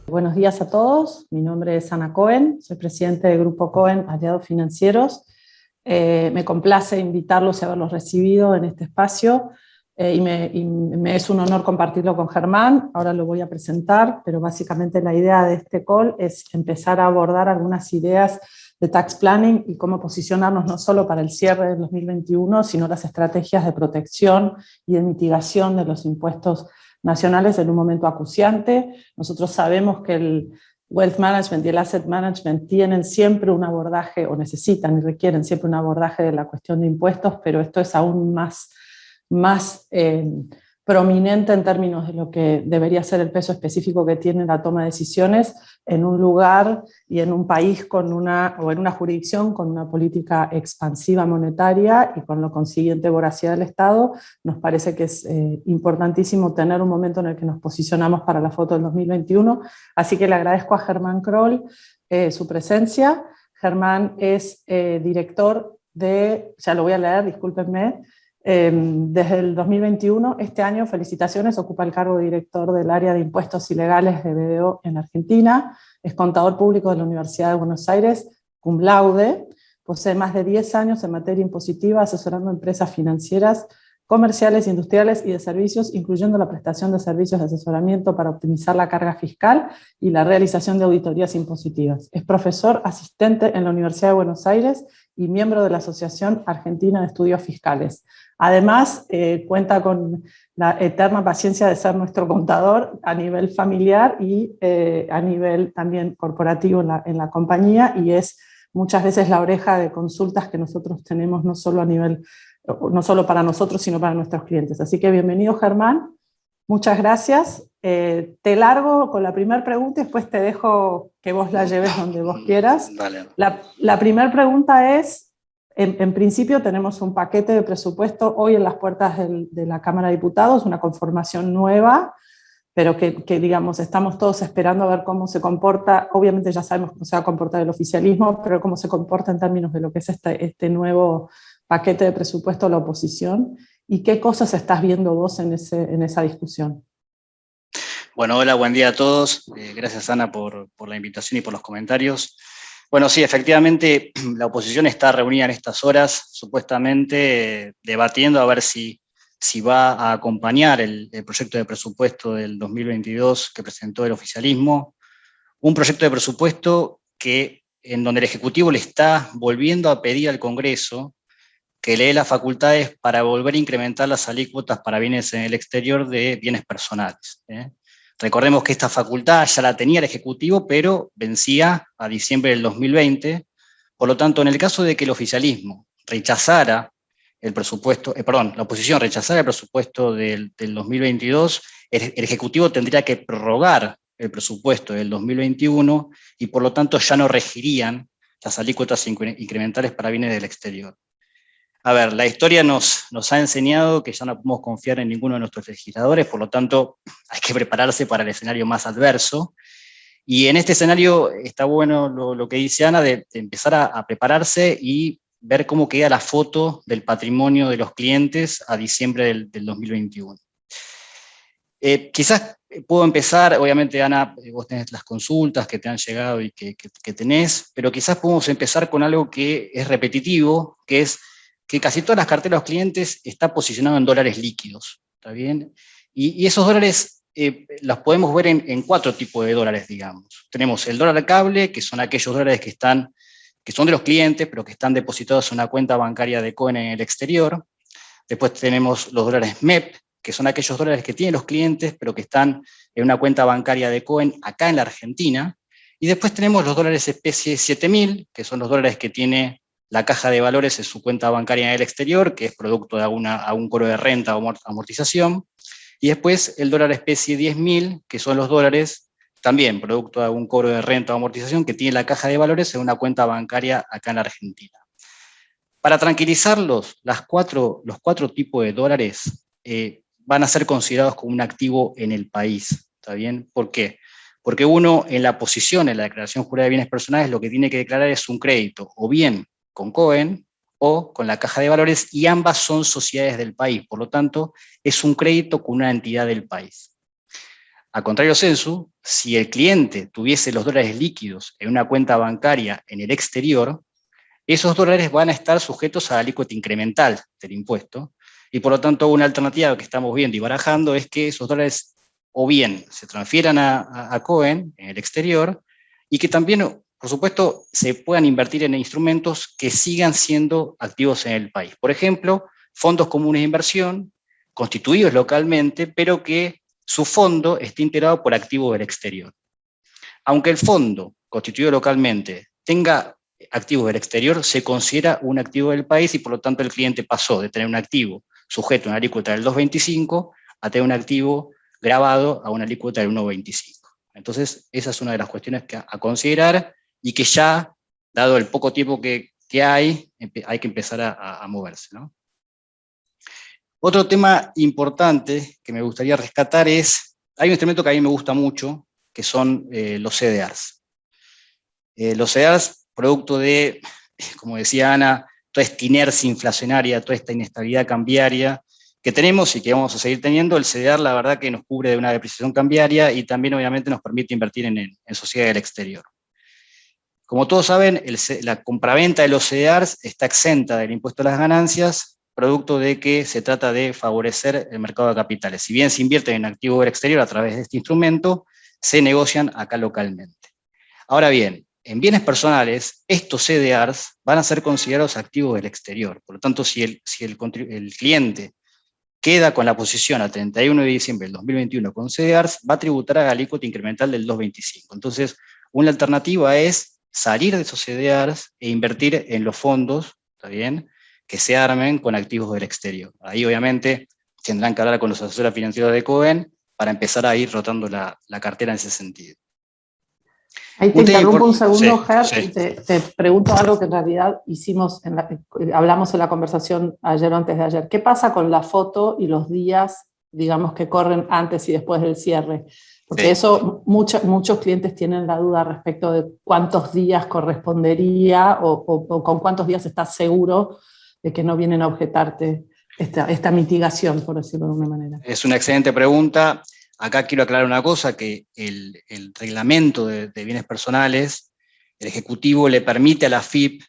Buenos días a todos, mi nombre es Ana Cohen, soy presidente del Grupo Cohen Aliados Financieros. Me complace invitarlos y haberlos recibido en este espacio y me es un honor compartirlo con Germán. Ahora lo voy a presentar, pero básicamente la idea de este call es empezar a abordar algunas ideas de tax planning y cómo posicionarnos no solo para el cierre del 2021, sino las estrategias de protección y de mitigación de los impuestos nacionales en un momento acuciante. Nosotros sabemos que el wealth management y el asset management tienen siempre un abordaje, o necesitan y requieren siempre un abordaje de la cuestión de impuestos, pero esto es aún más prominente en términos de lo que debería ser el peso específico que tiene la toma de decisiones en un lugar y en un país o en una jurisdicción con una política expansiva monetaria y con lo consiguiente voracidad del Estado. Nos parece que es importantísimo tener un momento en el que nos posicionamos para la foto del 2021, así que le agradezco a Germán Kroll su presencia. Germán es director de, ya lo voy a leer, discúlpenme, desde el 2021, este año, felicitaciones, ocupa el cargo de director del área de impuestos ilegales de BDO en Argentina, es contador público de la Universidad de Buenos Aires, cum laude, posee más de 10 años en materia impositiva, asesorando empresas financieras, comerciales, industriales y de servicios, incluyendo la prestación de servicios de asesoramiento para optimizar la carga fiscal y la realización de auditorías impositivas. Es profesor asistente en la Universidad de Buenos Aires y miembro de la Asociación Argentina de Estudios Fiscales. Además, cuenta con la eterna paciencia de ser nuestro contador a nivel familiar y a nivel también corporativo en la compañía, y es muchas veces la oreja de consultas que nosotros tenemos no solo para nosotros, sino para nuestros clientes. Así que bienvenido, Germán. Muchas gracias. Te largo con la primera pregunta y después te dejo que vos la lleves donde vos quieras. Vale. La primera pregunta es, en principio tenemos un paquete de presupuesto hoy en las puertas de la Cámara de Diputados, una conformación nueva, pero que digamos, estamos todos esperando a ver cómo se comporta. Obviamente ya sabemos cómo se va a comportar el oficialismo, pero cómo se comporta en términos de lo que es este nuevo paquete de presupuesto a la oposición, y qué cosas estás viendo vos en esa discusión. Bueno, hola, buen día a todos. Gracias, Ana, por la invitación y por los comentarios. Bueno, sí, efectivamente, la oposición está reunida en estas horas, supuestamente debatiendo a ver si va a acompañar el proyecto de presupuesto del 2022 que presentó el oficialismo. Un proyecto de presupuesto en donde el Ejecutivo le está volviendo a pedir al Congreso que le dé las facultades para volver a incrementar las alícuotas para bienes en el exterior de bienes personales. Recordemos que esta facultad ya la tenía el Ejecutivo, pero vencía a diciembre del 2020. Por lo tanto, en el caso de que el oficialismo rechazara el presupuesto, la oposición rechazara el presupuesto del 2022, el Ejecutivo tendría que prorrogar el presupuesto del 2021 y por lo tanto ya no regirían las alícuotas incrementales para bienes del exterior. A ver, la historia nos ha enseñado que ya no podemos confiar en ninguno de nuestros legisladores, por lo tanto hay que prepararse para el escenario más adverso. Y en este escenario está bueno lo que dice Ana, de empezar a prepararse y ver cómo queda la foto del patrimonio de los clientes a diciembre del 2021. Quizás puedo empezar, obviamente Ana, vos tenés las consultas que te han llegado y que tenés, pero quizás podemos empezar con algo que es repetitivo, que es que casi todas las carteras de los clientes están posicionadas en dólares líquidos, ¿está bien? Y esos dólares los podemos ver en 4 tipos de dólares, digamos. Tenemos el dólar cable, que son aquellos dólares que son de los clientes, pero que están depositados en una cuenta bancaria de Cohen en el exterior. Después tenemos los dólares MEP, que son aquellos dólares que tienen los clientes, pero que están en una cuenta bancaria de Cohen acá en la Argentina. Y después tenemos los dólares especie 7000, que son los dólares que tiene la caja de valores en su cuenta bancaria en el exterior, que es producto de algún cobro de renta o amortización. Y después el dólar especie 10.000, que son los dólares también producto de algún cobro de renta o amortización que tiene la caja de valores en una cuenta bancaria acá en la Argentina. Para tranquilizarlos, los 4 tipos de dólares van a ser considerados como un activo en el país. ¿Está bien? ¿Por qué? Porque uno, en la posición, en la declaración jurada de bienes personales, lo que tiene que declarar es un crédito, o bien con Cohen o con la caja de valores, y ambas son sociedades del país. Por lo tanto, es un crédito con una entidad del país. A contrario sensu, si el cliente tuviese los dólares líquidos en una cuenta bancaria en el exterior, esos dólares van a estar sujetos a la alícuota incremental del impuesto, y por lo tanto una alternativa que estamos viendo y barajando es que esos dólares o bien se transfieran a Cohen en el exterior, y que también, por supuesto, se puedan invertir en instrumentos que sigan siendo activos en el país. Por ejemplo, fondos comunes de inversión, constituidos localmente, pero que su fondo esté integrado por activos del exterior. Aunque el fondo constituido localmente tenga activos del exterior, se considera un activo del país, y por lo tanto el cliente pasó de tener un activo sujeto a una alícuota del 2,25 a tener un activo grabado a una alícuota del 1,25. Entonces, esa es una de las cuestiones a considerar, y que ya, dado el poco tiempo que hay que empezar a moverse, ¿no? Otro tema importante que me gustaría rescatar es, hay un instrumento que a mí me gusta mucho, que son los CDRs. Los CDRs, producto de, como decía Ana, toda esta inercia inflacionaria, toda esta inestabilidad cambiaria que tenemos y que vamos a seguir teniendo, el CDR la verdad que nos cubre de una depreciación cambiaria, y también obviamente nos permite invertir en sociedades del exterior. Como todos saben, la compraventa de los CDRs está exenta del impuesto a las ganancias, producto de que se trata de favorecer el mercado de capitales. Si bien se invierten en activos del exterior a través de este instrumento, se negocian acá localmente. Ahora bien, en bienes personales, estos CDRs van a ser considerados activos del exterior. Por lo tanto, si el cliente queda con la posición a 31 de diciembre del 2021 con CDRs, va a tributar a la alícuota incremental del 2,25. Entonces, una alternativa es salir de esos CDRs e invertir en los fondos, ¿está bien?, que se armen con activos del exterior. Ahí, obviamente, tendrán que hablar con los asesores financieros de Cohen para empezar a ir rotando la cartera en ese sentido. Ahí te interrumpo un segundo, sí, Ger, sí. y te pregunto algo que en realidad hablamos en la conversación ayer o antes de ayer. ¿Qué pasa con la foto y los días, digamos, que corren antes y después del cierre? Porque Sí. eso muchos clientes tienen la duda respecto de cuántos días correspondería o con cuántos días estás seguro de que no vienen a objetarte esta mitigación, por decirlo de una manera. Es una excelente pregunta. Acá quiero aclarar una cosa, que el reglamento de bienes personales, el Ejecutivo le permite a la AFIP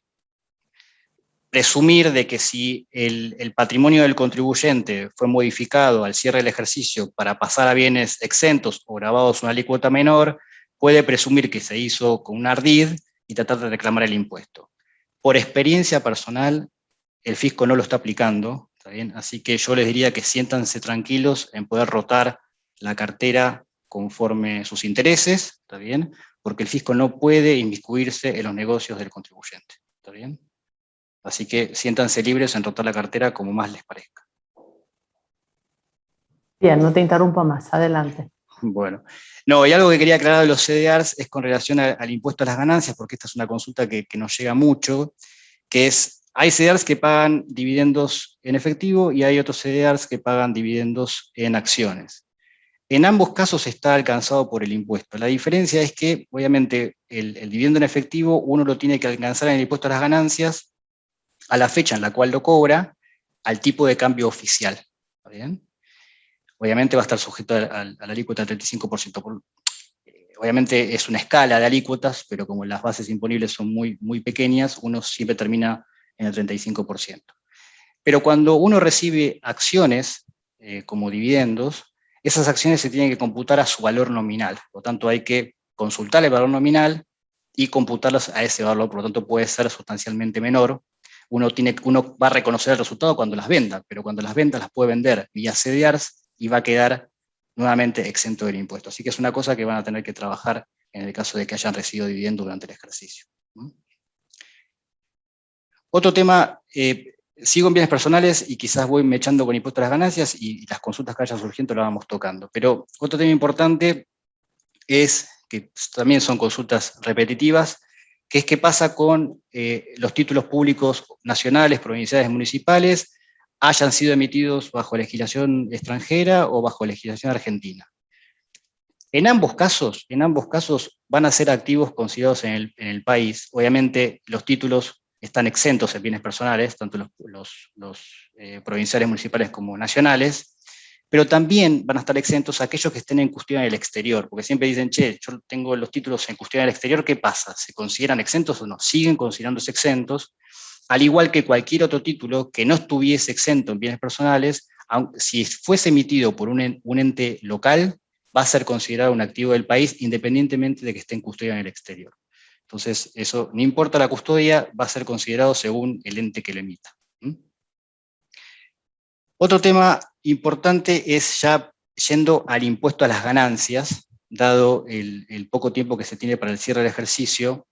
presumir de que si el patrimonio del contribuyente fue modificado al cierre del ejercicio para pasar a bienes exentos o grabados una alícuota menor, puede presumir que se hizo con un ardid y tratar de reclamar el impuesto. Por experiencia personal, el fisco no lo está aplicando, ¿está bien? Así que yo les diría que siéntanse tranquilos en poder rotar la cartera conforme sus intereses, ¿está bien? Porque el fisco no puede inmiscuirse en los negocios del contribuyente, ¿está bien? Así que siéntanse libres en rotar la cartera como más les parezca. Bien, no te interrumpo más, adelante. Bueno, no, y algo que quería aclarar de los CDRs es con relación al impuesto a las ganancias, porque esta es una consulta que nos llega mucho, que es, hay CDRs que pagan dividendos en efectivo y hay otros CDRs que pagan dividendos en acciones. En ambos casos está alcanzado por el impuesto. La diferencia es que, obviamente, el dividendo en efectivo uno lo tiene que alcanzar en el impuesto a las ganancias a la fecha en la cual lo cobra, al tipo de cambio oficial. ¿Está bien? Obviamente va a estar sujeto a la alícuota del 35%. Obviamente es una escala de alícuotas, pero como las bases imponibles son muy, muy pequeñas, uno siempre termina en el 35%. Pero cuando uno recibe acciones como dividendos, esas acciones se tienen que computar a su valor nominal. Por lo tanto, hay que consultar el valor nominal y computarlas a ese valor. Por lo tanto, puede ser sustancialmente menor. Uno va a reconocer el resultado cuando las venda, pero cuando las vendas las puede vender vía CDRs y va a quedar nuevamente exento del impuesto. Así que es una cosa que van a tener que trabajar en el caso de que hayan recibido dividendos durante el ejercicio. Otro tema, sigo en bienes personales y quizás voy mechando con impuestos a las ganancias y las consultas que vayan surgiendo las vamos tocando. Pero otro tema importante es, que también son consultas repetitivas, que es qué pasa con los títulos públicos nacionales, provinciales, municipales, hayan sido emitidos bajo legislación extranjera o bajo legislación argentina. En ambos casos van a ser activos considerados en el país. Obviamente los títulos están exentos en bienes personales, tanto los provinciales, municipales como nacionales, pero también van a estar exentos aquellos que estén en custodia en el exterior, porque siempre dicen, che, yo tengo los títulos en custodia en el exterior, ¿qué pasa? ¿Se consideran exentos o no? Siguen considerándose exentos, al igual que cualquier otro título que no estuviese exento en bienes personales, si fuese emitido por un ente local, va a ser considerado un activo del país, independientemente de que esté en custodia en el exterior. Entonces, eso, no importa la custodia, va a ser considerado según el ente que lo emita. Otro tema importante es ya yendo al impuesto a las ganancias, dado el poco tiempo que se tiene para el cierre del ejercicio.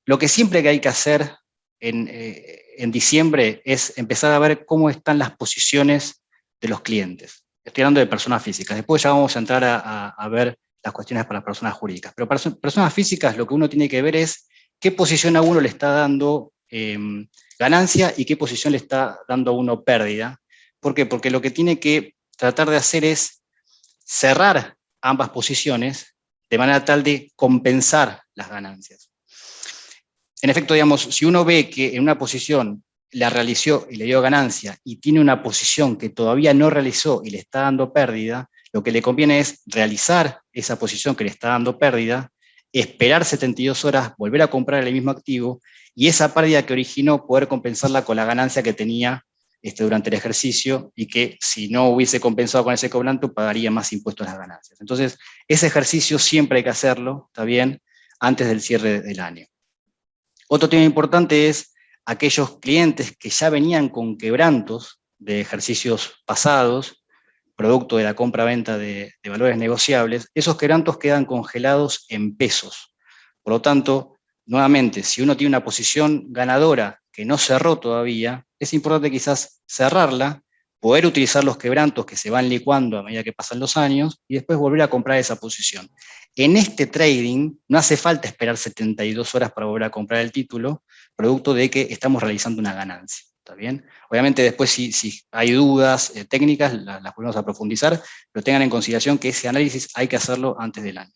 Lo que siempre que hay que hacer en diciembre es empezar a ver cómo están las posiciones de los clientes. Estoy hablando de personas físicas. Después ya vamos a entrar a ver las cuestiones para las personas jurídicas. Pero para personas físicas lo que uno tiene que ver es qué posición a uno le está dando ganancia y qué posición le está dando a uno pérdida. ¿Por qué? Porque lo que tiene que tratar de hacer es cerrar ambas posiciones de manera tal de compensar las ganancias. En efecto, digamos, si uno ve que en una posición la realizó y le dio ganancia y tiene una posición que todavía no realizó y le está dando pérdida, lo que le conviene es realizar esa posición que le está dando pérdida, esperar 72 horas, volver a comprar el mismo activo y esa pérdida que originó poder compensarla con la ganancia que tenía durante el ejercicio y que si no hubiese compensado con ese cobranto pagaría más impuestos a las ganancias. Entonces, ese ejercicio siempre hay que hacerlo, ¿está bien?, antes del cierre del año. Otro tema importante es aquellos clientes que ya venían con quebrantos de ejercicios pasados, producto de la compra-venta de valores negociables, esos quebrantos quedan congelados en pesos. Por lo tanto, nuevamente, si uno tiene una posición ganadora que no cerró todavía, es importante quizás cerrarla, poder utilizar los quebrantos que se van licuando a medida que pasan los años y después volver a comprar esa posición. En este trading no hace falta esperar 72 horas para volver a comprar el título, producto de que estamos realizando una ganancia. ¿Está bien? Obviamente después si hay dudas técnicas las podemos a profundizar, pero tengan en consideración que ese análisis hay que hacerlo antes del año.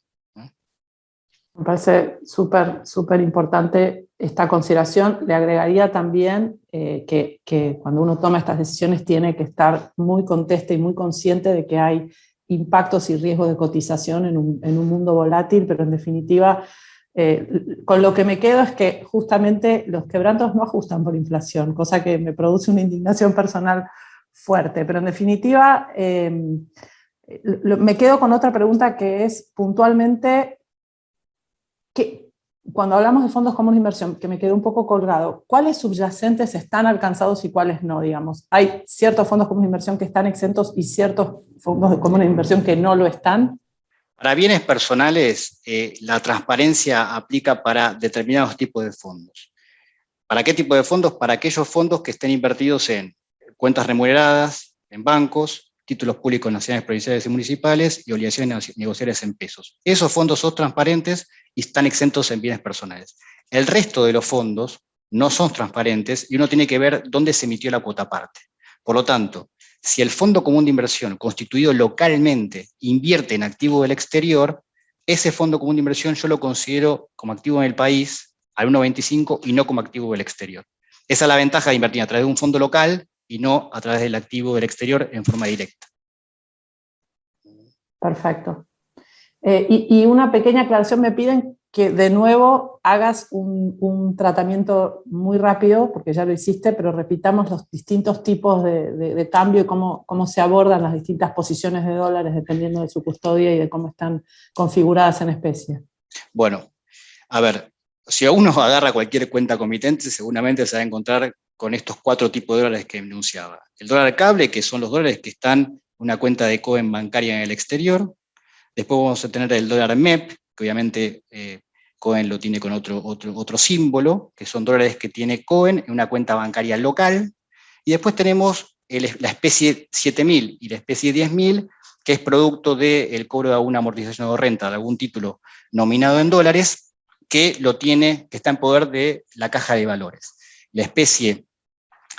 Me parece súper importante esta consideración. Le agregaría también que cuando uno toma estas decisiones tiene que estar muy conteste y muy consciente de que hay impactos y riesgos de cotización en un mundo volátil, pero en definitiva, con lo que me quedo es que justamente los quebrantos no ajustan por inflación, cosa que me produce una indignación personal fuerte, pero en definitiva me quedo con otra pregunta que es puntualmente que cuando hablamos de fondos comunes de inversión, que me quedé un poco colgado, ¿cuáles subyacentes están alcanzados y cuáles no, digamos? ¿Hay ciertos fondos comunes de inversión que están exentos y ciertos fondos comunes de inversión que no lo están? Para bienes personales, la transparencia aplica para determinados tipos de fondos. ¿Para qué tipo de fondos? Para aquellos fondos que estén invertidos en cuentas remuneradas, en bancos, títulos públicos nacionales, provinciales y municipales y obligaciones negociables en pesos. Esos fondos son transparentes y están exentos en bienes personales. El resto de los fondos no son transparentes y uno tiene que ver dónde se emitió la cuota parte. Por lo tanto, si el fondo común de inversión constituido localmente invierte en activo del exterior, ese fondo común de inversión yo lo considero como activo en el país al 1,25 y no como activo del exterior. Esa es la ventaja de invertir a través de un fondo local y no a través del activo del exterior en forma directa. Perfecto. Y una pequeña aclaración, me piden que de nuevo hagas un tratamiento muy rápido, porque ya lo hiciste, pero repitamos los distintos tipos de cambio y cómo se abordan las distintas posiciones de dólares dependiendo de su custodia y de cómo están configuradas en especie. Bueno, a ver, si uno agarra cualquier cuenta comitente, seguramente se va a encontrar con estos 4 tipos de dólares que enunciaba. El dólar cable, que son los dólares que están en una cuenta de Cohen bancaria en el exterior. Después vamos a tener el dólar MEP, que obviamente Cohen lo tiene con otro símbolo, que son dólares que tiene Cohen en una cuenta bancaria local. Y después tenemos la especie 7000 y la especie 10000, que es producto del cobro de alguna amortización o renta de algún título nominado en dólares, que está en poder de la caja de valores. La especie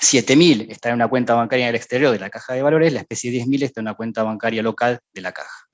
7000 está en una cuenta bancaria en el exterior de la caja de valores, la especie 10000 está en una cuenta bancaria local de la caja.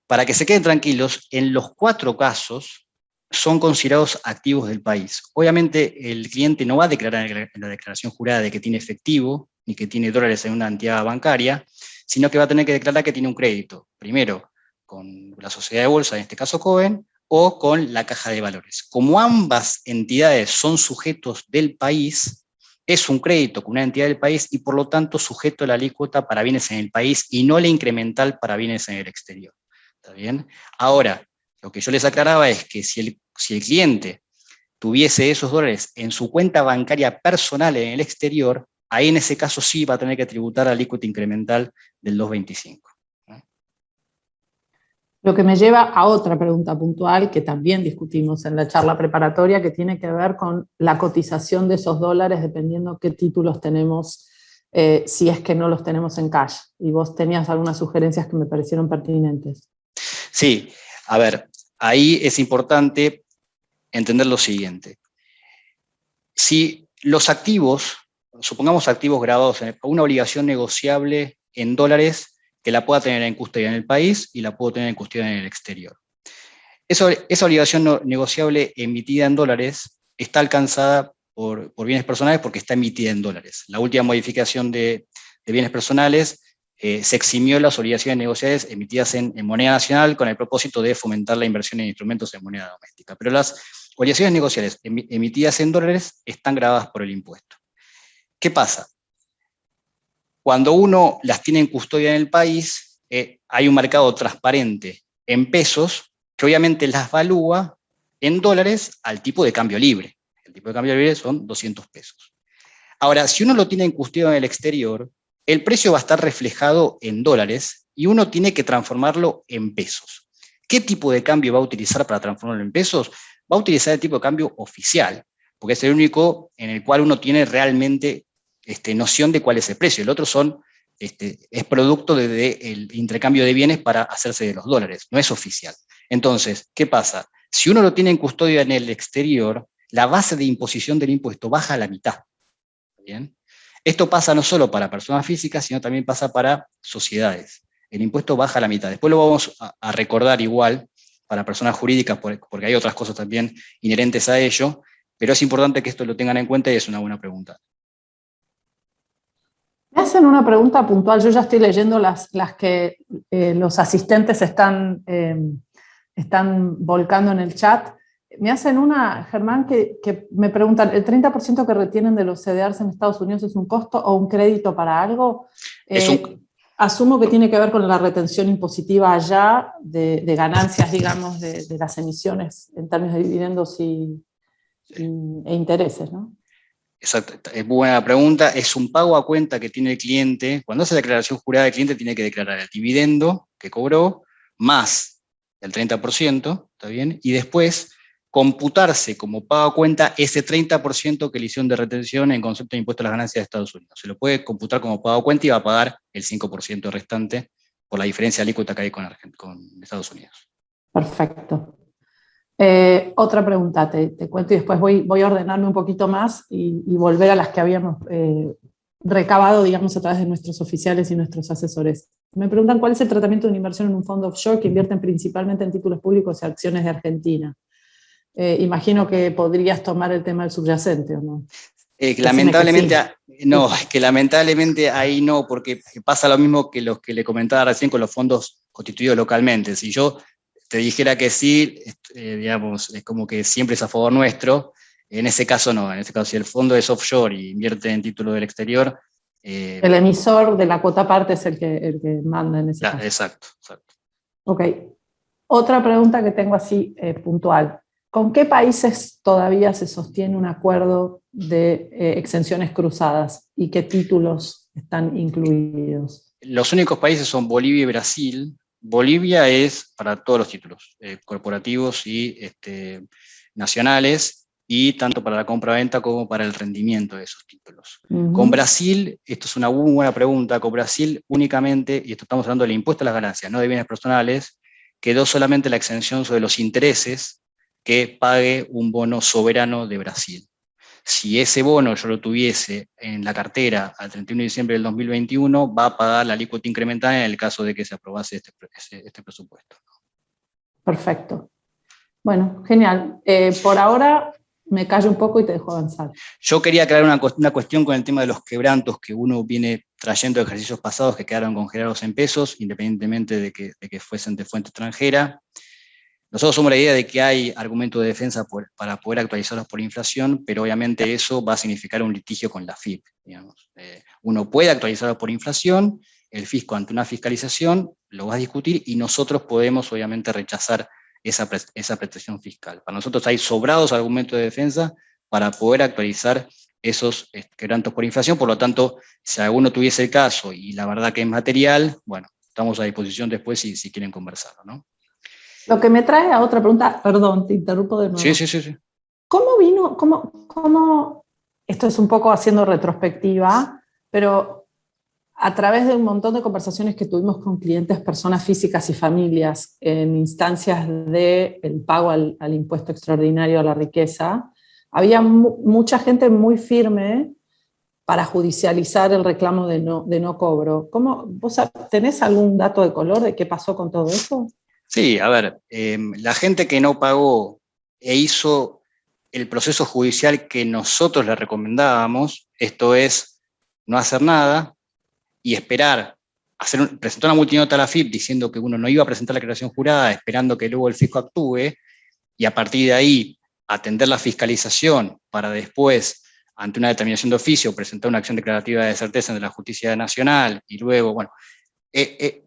Para que se queden tranquilos, en los 4 casos son considerados activos del país. Obviamente el cliente no va a declarar en la declaración jurada de que tiene efectivo ni que tiene dólares en una entidad bancaria, sino que va a tener que declarar que tiene un crédito, primero con la sociedad de bolsa, en este caso Coven, o con la caja de valores. Como ambas entidades son sujetos del país, es un crédito con una entidad del país y por lo tanto sujeto a la alícuota para bienes en el país y no la incremental para bienes en el exterior. ¿Está bien? Ahora, lo que yo les aclaraba es que si el cliente tuviese esos dólares en su cuenta bancaria personal en el exterior, ahí en ese caso sí va a tener que tributar la alícuota incremental del 2,25. Lo que me lleva a otra pregunta puntual que también discutimos en la charla preparatoria, que tiene que ver con la cotización de esos dólares dependiendo qué títulos tenemos, si es que no los tenemos en cash. Y vos tenías algunas sugerencias que me parecieron pertinentes. Sí, a ver, ahí es importante entender lo siguiente. Si los activos, supongamos activos grabados en una obligación negociable en dólares que la pueda tener en custodia en el país y la puedo tener en custodia en el exterior. Esa obligación negociable emitida en dólares está alcanzada por bienes personales porque está emitida en dólares. La última modificación de bienes personales se eximió las obligaciones negociables emitidas en moneda nacional con el propósito de fomentar la inversión en instrumentos en moneda doméstica. Pero las obligaciones negociables emitidas en dólares están gravadas por el impuesto. ¿Qué pasa? Cuando uno las tiene en custodia en el país, hay un mercado transparente en pesos que obviamente las valúa en dólares al tipo de cambio libre. El tipo de cambio libre son 200 pesos. Ahora, si uno lo tiene en custodia en el exterior, el precio va a estar reflejado en dólares y uno tiene que transformarlo en pesos. ¿Qué tipo de cambio va a utilizar para transformarlo en pesos? Va a utilizar el tipo de cambio oficial, porque es el único en el cual uno tiene realmente noción de cuál es el precio. El otro es producto del intercambio de bienes para hacerse de los dólares, no es oficial. Entonces, ¿qué pasa? Si uno lo tiene en custodia en el exterior, la base de imposición del impuesto baja a la mitad. ¿Bien? Esto pasa no solo para personas físicas, sino también pasa para sociedades. El impuesto baja a la mitad. Después lo vamos a recordar igual para personas jurídicas, porque hay otras cosas también inherentes a ello, pero es importante que esto lo tengan en cuenta y es una buena pregunta. Me hacen una pregunta puntual, yo ya estoy leyendo las que los asistentes están volcando en el chat. Me hacen una, Germán, que me preguntan, ¿el 30% que retienen de los CDRs en Estados Unidos es un costo o un crédito para algo? Asumo que tiene que ver con la retención impositiva allá de ganancias, digamos, de las emisiones en términos de dividendos e intereses, ¿no? Exacto, es buena pregunta. Es un pago a cuenta que tiene el cliente. Cuando hace la declaración jurada del cliente, tiene que declarar el dividendo que cobró, más el 30%, ¿está bien? Y después computarse como pago a cuenta ese 30% que le hicieron de retención en concepto de impuesto a las ganancias de Estados Unidos. Se lo puede computar como pago a cuenta y va a pagar el 5% restante por la diferencia alícuota que hay con Estados Unidos. Perfecto. Otra pregunta, te cuento y después voy a ordenarme un poquito más y volver a las que habíamos recabado, digamos, a través de nuestros oficiales y nuestros asesores. Me preguntan cuál es el tratamiento de una inversión en un fondo offshore que invierten principalmente en títulos públicos y acciones de Argentina. Imagino que podrías tomar el tema del subyacente, ¿o no? Lamentablemente, sí. no, es que lamentablemente ahí no, porque pasa lo mismo que los que le comentaba recién con los fondos constituidos localmente. Si yo te dijera que sí, digamos, es como que siempre es a favor nuestro. En ese caso no, en ese caso si el fondo es offshore y invierte en títulos del exterior. El emisor de la cuota parte es el que manda en ese caso. Exacto. Ok. Otra pregunta que tengo así puntual. ¿Con qué países todavía se sostiene un acuerdo de exenciones cruzadas y qué títulos están incluidos? Los únicos países son Bolivia y Brasil. Bolivia es para todos los títulos, corporativos y nacionales, y tanto para la compra-venta como para el rendimiento de esos títulos. Con Brasil, esto es una muy buena pregunta, con Brasil únicamente, y esto estamos hablando del impuesto a las ganancias, no de bienes personales, quedó solamente la exención sobre los intereses que pague un bono soberano de Brasil. Si ese bono yo lo tuviese en la cartera al 31 de diciembre del 2021, va a pagar la alícuota incremental en el caso de que se aprobase este presupuesto. Perfecto. Bueno, genial. Por ahora me callo un poco y te dejo avanzar. Yo quería aclarar una cuestión con el tema de los quebrantos que uno viene trayendo ejercicios pasados que quedaron congelados en pesos, independientemente de que fuesen de fuente extranjera. Nosotros somos la idea de que hay argumentos de defensa para poder actualizarlos por inflación, pero obviamente eso va a significar un litigio con la FIP. Digamos. Uno puede actualizarlos por inflación, el fisco ante una fiscalización lo va a discutir y nosotros podemos obviamente rechazar esa prestación fiscal. Para nosotros hay sobrados argumentos de defensa para poder actualizar esos quebrantos por inflación, por lo tanto, si alguno tuviese el caso y la verdad que es material, bueno, estamos a disposición después si quieren conversarlo, ¿no? Lo que me trae a otra pregunta, perdón, te interrumpo de nuevo. Sí. ¿Cómo vino, esto es un poco haciendo retrospectiva, pero a través de un montón de conversaciones que tuvimos con clientes, personas físicas y familias en instancias del pago al impuesto extraordinario a la riqueza, había mucha gente muy firme para judicializar el reclamo de no cobro. ¿Vos tenés algún dato de color de qué pasó con todo eso? Sí, a ver, la gente que no pagó e hizo el proceso judicial que nosotros le recomendábamos, esto es, no hacer nada y esperar, presentar una multinota a la FIP diciendo que uno no iba a presentar la declaración jurada, esperando que luego el fisco actúe, y a partir de ahí atender la fiscalización para después, ante una determinación de oficio, presentar una acción declarativa de certeza ante la justicia nacional, y luego, bueno,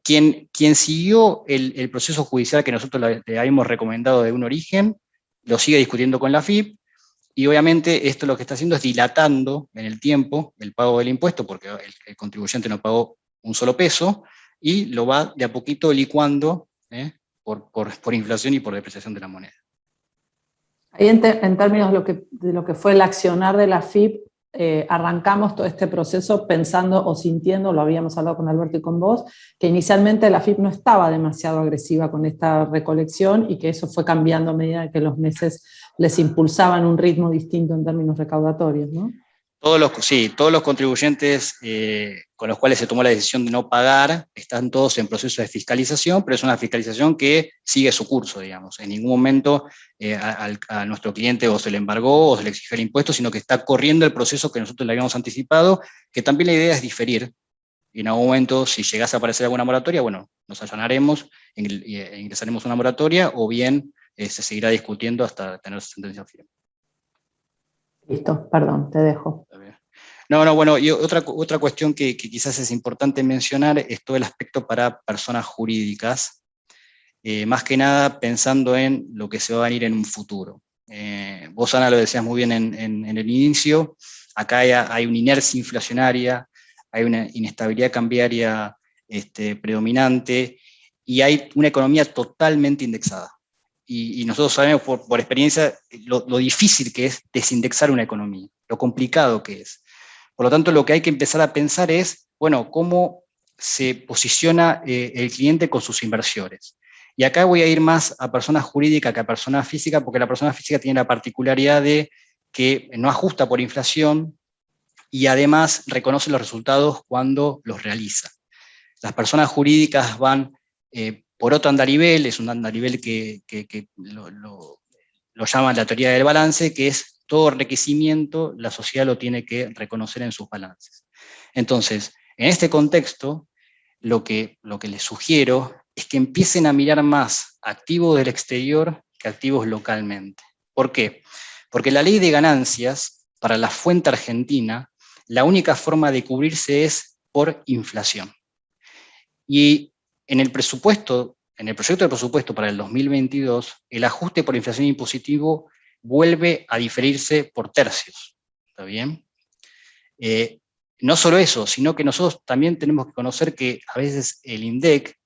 quien siguió el proceso judicial que nosotros le habíamos recomendado de un origen, lo sigue discutiendo con la FIP, y obviamente esto lo que está haciendo es dilatando en el tiempo el pago del impuesto, porque el contribuyente no pagó un solo peso, y lo va de a poquito licuando por inflación y por depreciación de la moneda. Ahí en términos de lo que fue el accionar de la FIP, arrancamos todo este proceso pensando o sintiendo, lo habíamos hablado con Alberto y con vos, que inicialmente la FIP no estaba demasiado agresiva con esta recolección y que eso fue cambiando a medida que los meses les impulsaban un ritmo distinto en términos recaudatorios, ¿no? Todos los contribuyentes con los cuales se tomó la decisión de no pagar están todos en proceso de fiscalización, pero es una fiscalización que sigue su curso, digamos. En ningún momento a nuestro cliente o se le embargó o se le exigió el impuesto, sino que está corriendo el proceso que nosotros le habíamos anticipado, que también la idea es diferir. Y en algún momento, si llegase a aparecer alguna moratoria, bueno, nos allanaremos, ingresaremos una moratoria, o bien se seguirá discutiendo hasta tener sentencia firme. Listo, perdón, te dejo. No, bueno, y otra cuestión que quizás es importante mencionar es todo el aspecto para personas jurídicas, más que nada pensando en lo que se va a venir en un futuro. Vos, Ana, lo decías muy bien en el inicio, acá hay una inercia inflacionaria, hay una inestabilidad cambiaria predominante, y hay una economía totalmente indexada. Y nosotros sabemos por experiencia lo difícil que es desindexar una economía, lo complicado que es. Por lo tanto, lo que hay que empezar a pensar es, bueno, cómo se posiciona el cliente con sus inversiones. Y acá voy a ir más a persona jurídica que a persona física, porque la persona física tiene la particularidad de que no ajusta por inflación y además reconoce los resultados cuando los realiza. Las personas jurídicas van por otro andarivel, es un andarivel que lo llaman la teoría del balance, que es todo enriquecimiento, la sociedad lo tiene que reconocer en sus balances. Entonces, en este contexto, lo que les sugiero es que empiecen a mirar más activos del exterior que activos localmente. ¿Por qué? Porque la ley de ganancias, para la fuente argentina, la única forma de cubrirse es por inflación. Y en el proyecto de presupuesto para el 2022, el ajuste por inflación impositivo vuelve a diferirse por tercios. ¿Está bien? No solo eso, sino que nosotros también tenemos que conocer que a veces el INDEC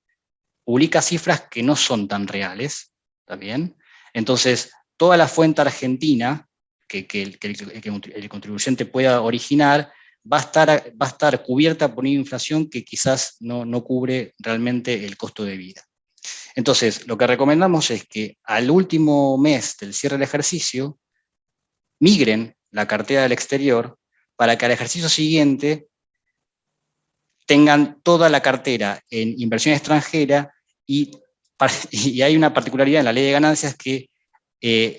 publica cifras que no son tan reales. ¿Está bien? Entonces, toda la fuente argentina que el contribuyente pueda originar va a estar cubierta por una inflación que quizás no cubre realmente el costo de vida. Entonces, lo que recomendamos es que al último mes del cierre del ejercicio migren la cartera del exterior para que al ejercicio siguiente tengan toda la cartera en inversión extranjera, y hay una particularidad en la ley de ganancias que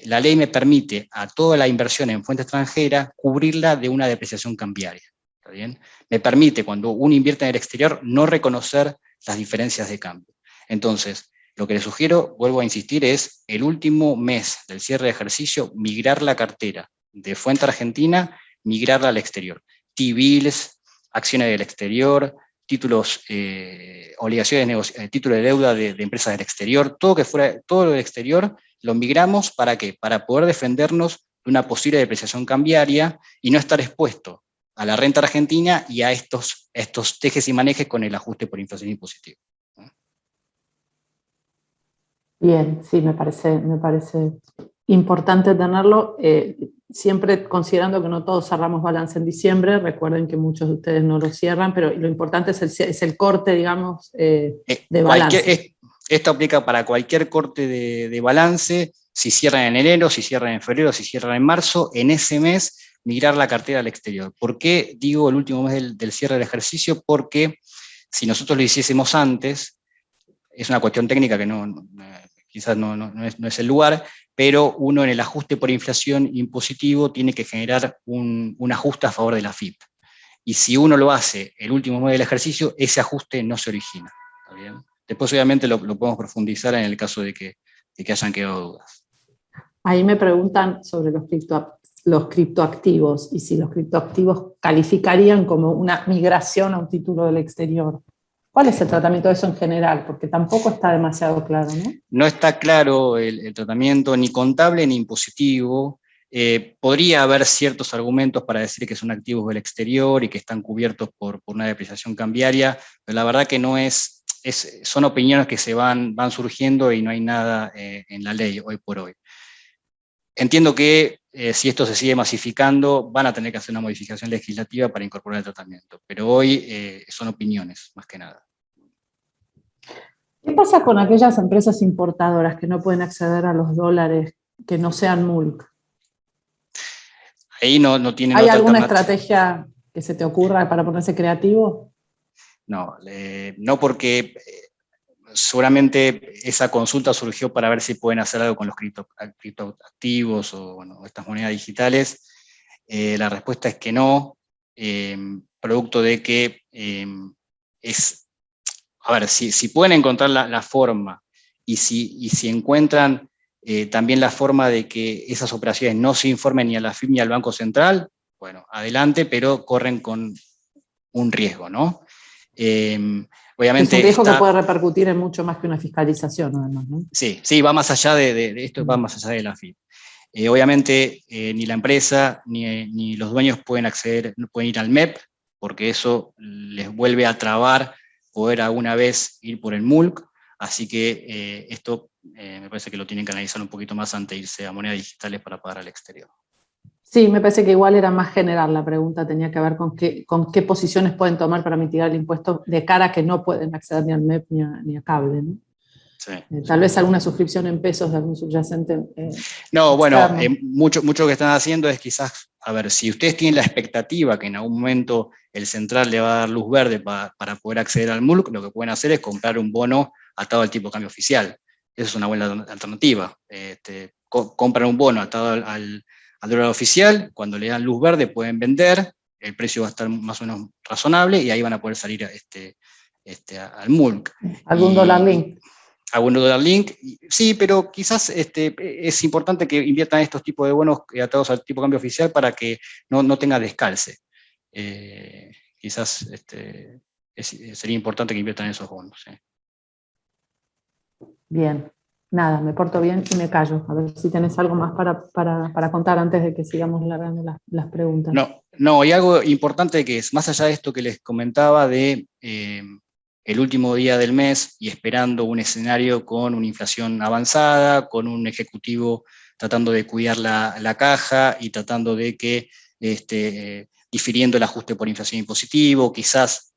la ley me permite a toda la inversión en fuente extranjera cubrirla de una depreciación cambiaria. ¿está bien? Me permite, cuando uno invierte en el exterior, no reconocer las diferencias de cambio. Entonces, lo que les sugiero, vuelvo a insistir, es el último mes del cierre de ejercicio, migrar la cartera de fuente argentina, migrarla al exterior. T-bills, acciones del exterior, títulos, obligaciones, títulos de deuda de empresas del exterior, todo lo del exterior, lo migramos, ¿para qué? Para poder defendernos de una posible depreciación cambiaria y no estar expuesto a la renta argentina y a estos tejes y manejes con el ajuste por inflación impositiva. Bien, sí, me parece importante tenerlo, siempre considerando que no todos cerramos balance en diciembre. Recuerden que muchos de ustedes no lo cierran, pero lo importante es el corte, digamos, de balance. Esto aplica para cualquier corte de balance, si cierran en enero, si cierran en febrero, si cierran en marzo, en ese mes migrar la cartera al exterior. ¿Por qué digo el último mes del cierre del ejercicio? Porque si nosotros lo hiciésemos antes, es una cuestión técnica que quizás no es el lugar, pero uno en el ajuste por inflación impositivo tiene que generar un ajuste a favor de la FIP. Y si uno lo hace el último mes del ejercicio, ese ajuste no se origina. ¿Está bien? Después, obviamente, lo podemos profundizar en el caso de que hayan quedado dudas. Ahí me preguntan sobre los criptoactivos y si los criptoactivos calificarían como una migración a un título del exterior. ¿Cuál es el tratamiento de eso en general? Porque tampoco está demasiado claro, ¿no? No está claro el tratamiento ni contable ni impositivo. Podría haber ciertos argumentos para decir que son activos del exterior y que están cubiertos por una depreciación cambiaria, pero la verdad que no son opiniones que se van surgiendo y no hay nada en la ley hoy por hoy. Entiendo que si esto se sigue masificando, van a tener que hacer una modificación legislativa para incorporar el tratamiento, pero hoy son opiniones, más que nada. ¿Qué pasa con aquellas empresas importadoras que no pueden acceder a los dólares que no sean MULC? Ahí no tienen ¿Hay otra alguna alternativa. estrategia que se te ocurra para ponerse creativo? No, porque seguramente esa consulta surgió para ver si pueden hacer algo con los criptoactivos o estas monedas digitales. La respuesta es que no, producto de que a ver, si pueden encontrar la forma y si encuentran también la forma de que esas operaciones no se informen ni a la FIP ni al Banco Central, bueno, adelante, pero corren con un riesgo, ¿no? Obviamente es un riesgo que puede repercutir en mucho más que una fiscalización, además, ¿no? Sí, va más allá de esto, va más allá de la FIP. Obviamente, ni la empresa ni los dueños pueden acceder, no pueden ir al MEP, porque eso les vuelve a trabar poder alguna vez ir por el MULC, así que esto me parece que lo tienen que analizar un poquito más antes de irse a monedas digitales para pagar al exterior. Sí, me parece que igual era más general la pregunta, tenía que ver con qué posiciones pueden tomar para mitigar el impuesto de cara a que no pueden acceder ni al MEP ni a cable, ¿no? Sí, tal vez alguna suscripción en pesos de algún subyacente. No, bueno, mucho que están haciendo es quizás, a ver, si ustedes tienen la expectativa que en algún momento el central le va a dar luz verde para poder acceder al MULC, lo que pueden hacer es comprar un bono atado al tipo de cambio oficial. Esa es una buena alternativa. Compran un bono atado al dólar oficial, cuando le dan luz verde pueden vender, el precio va a estar más o menos razonable y ahí van a poder salir al MULC. ¿Algún dólar link? Algún dólar link, sí, pero quizás es importante que inviertan estos tipos de bonos atados al tipo de cambio oficial para que no tenga descalce. Quizás sería importante que inviertan esos bonos. Bien, nada, me porto bien y me callo. A ver si tenés algo más para contar antes de que sigamos largando las preguntas. No, y algo importante que es, más allá de esto que les comentaba de el último día del mes y esperando un escenario con una inflación avanzada, con un ejecutivo tratando de cuidar la caja y tratando de que, difiriendo el ajuste por inflación impositivo, quizás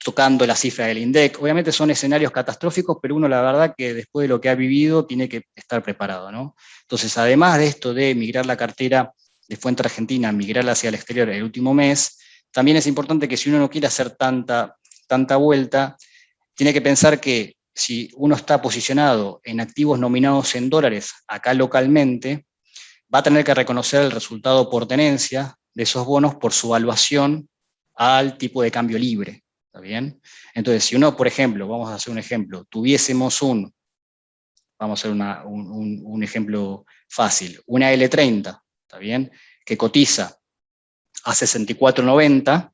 tocando la cifra del INDEC. Obviamente son escenarios catastróficos, pero uno la verdad que después de lo que ha vivido tiene que estar preparado, ¿no? Entonces, además de esto de migrar la cartera de fuente argentina, migrarla hacia el exterior el último mes, también es importante que si uno no quiere hacer tanta vuelta, tiene que pensar que si uno está posicionado en activos nominados en dólares acá localmente, va a tener que reconocer el resultado por tenencia de esos bonos por su valuación al tipo de cambio libre, ¿está bien? Entonces, si uno, por ejemplo, vamos a hacer un ejemplo, tuviésemos vamos a hacer un ejemplo fácil, una L30, ¿está bien? Que cotiza a 64.90,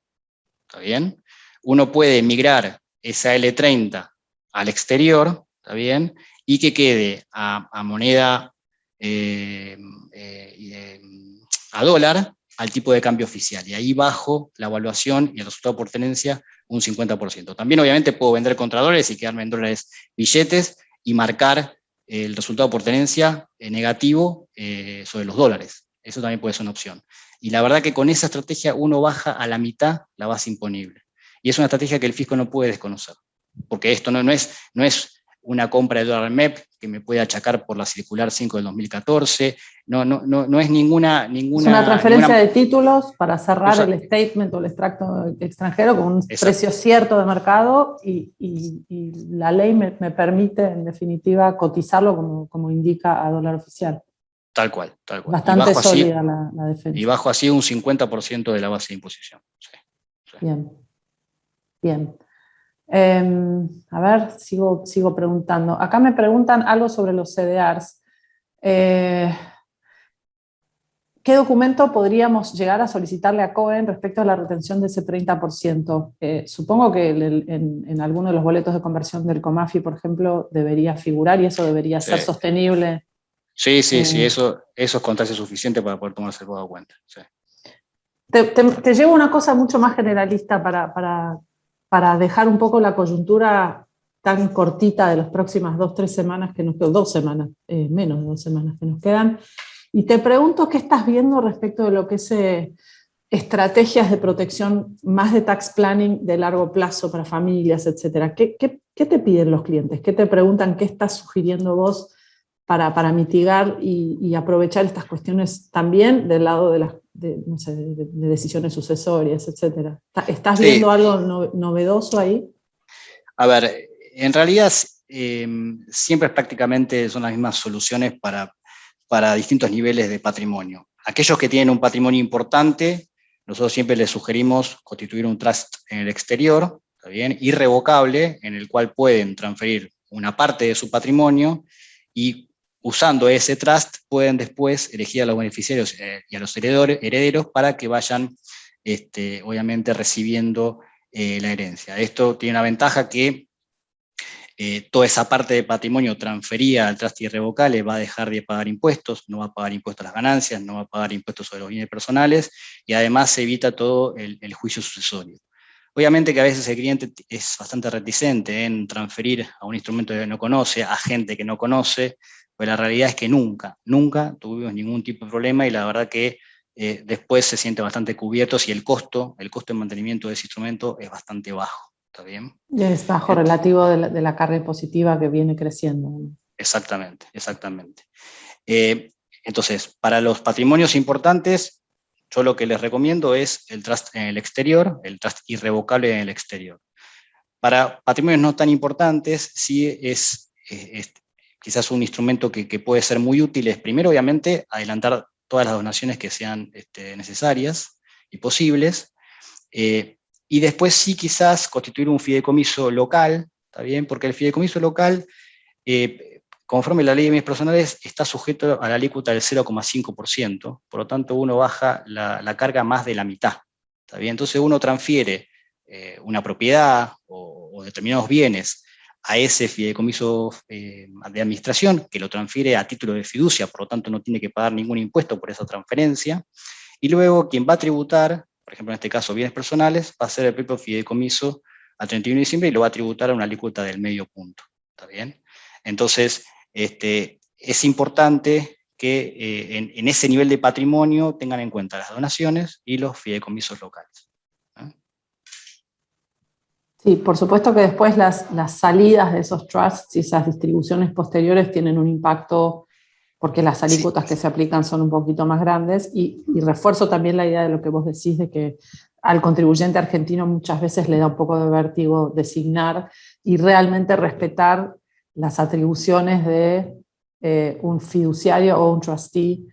¿está bien? Uno puede migrar esa L30 al exterior, ¿está bien? Y que quede a moneda, a dólar, al tipo de cambio oficial. Y ahí bajo la evaluación y el resultado por tenencia un 50%. También obviamente puedo vender contra dólares y quedarme en dólares billetes y marcar el resultado por tenencia negativo sobre los dólares. Eso también puede ser una opción. Y la verdad que con esa estrategia uno baja a la mitad la base imponible. Y es una estrategia que el fisco no puede desconocer. Porque esto no es una compra de dólar MEP que me puede achacar por la circular 5 del 2014. No es ninguna... Es una transferencia de títulos para cerrar el statement o el extracto extranjero con un precio cierto de mercado y la ley me permite, en definitiva, cotizarlo como indica a dólar oficial. Tal cual, tal cual. Bastante sólida la defensa. Y bajo así un 50% de la base de imposición. Sí, sí. Bien, bien. A ver, sigo preguntando. Acá me preguntan algo sobre los CDRs. ¿Qué documento podríamos llegar a solicitarle a Cohen respecto a la retención de ese 30%? Supongo que en alguno de los boletos de conversión del COMAFI, por ejemplo, debería figurar y eso debería ser sostenible. Sí, eso es constancia suficiente para poder tomarse el en cuenta. Sí. Te llevo una cosa mucho más generalista para dejar un poco la coyuntura tan cortita de las próximas 2-3 semanas que nos quedan, 2 semanas, menos de 2 semanas que nos quedan. Y te pregunto qué estás viendo respecto de lo que es estrategias de protección más de tax planning de largo plazo para familias, etcétera. ¿Qué te piden los clientes? ¿Qué te preguntan? ¿Qué estás sugiriendo vos para mitigar y aprovechar estas cuestiones también del lado de decisiones sucesorias, etcétera? ¿Estás viendo algo novedoso ahí? A ver, en realidad siempre prácticamente son las mismas soluciones para distintos niveles de patrimonio. Aquellos que tienen un patrimonio importante, nosotros siempre les sugerimos constituir un trust en el exterior, ¿está bien? Irrevocable, en el cual pueden transferir una parte de su patrimonio y usando ese trust pueden después elegir a los beneficiarios y a los herederos para que vayan, obviamente, recibiendo la herencia. Esto tiene una ventaja que toda esa parte de patrimonio transferida al trust irrevocable va a dejar de pagar impuestos, no va a pagar impuestos a las ganancias, no va a pagar impuestos sobre los bienes personales y además se evita todo el juicio sucesorio. Obviamente que a veces el cliente es bastante reticente en transferir a un instrumento que no conoce, a gente que no conoce, pero la realidad es que nunca tuvimos ningún tipo de problema y la verdad que después se siente bastante cubiertos y el costo de mantenimiento de ese instrumento es bastante bajo. ¿Está bien? Es bajo relativo de la carga impositiva que viene creciendo. Exactamente. Entonces, para los patrimonios importantes, yo lo que les recomiendo es el trust en el exterior, el trust irrevocable en el exterior. Para patrimonios no tan importantes, sí es quizás un instrumento que puede ser muy útil, es primero, obviamente, adelantar todas las donaciones que sean necesarias y posibles, y después sí quizás constituir un fideicomiso local, ¿está bien? Porque el fideicomiso local, conforme la ley de bienes personales, está sujeto a la alícuota del 0,5%, por lo tanto uno baja la carga más de la mitad, ¿está bien? Entonces uno transfiere una propiedad o determinados bienes a ese fideicomiso de administración, que lo transfiere a título de fiducia, por lo tanto no tiene que pagar ningún impuesto por esa transferencia, y luego quien va a tributar, por ejemplo en este caso bienes personales, va a ser el propio fideicomiso a 31 de diciembre y lo va a tributar a una alícuota del medio punto, ¿está bien? Entonces, es importante que en ese nivel de patrimonio tengan en cuenta las donaciones y los fideicomisos locales. Sí, por supuesto que después las salidas de esos trusts y esas distribuciones posteriores tienen un impacto porque las alícuotas que se aplican son un poquito más grandes y refuerzo también la idea de lo que vos decís de que al contribuyente argentino muchas veces le da un poco de vértigo designar y realmente respetar las atribuciones de un fiduciario o un trustee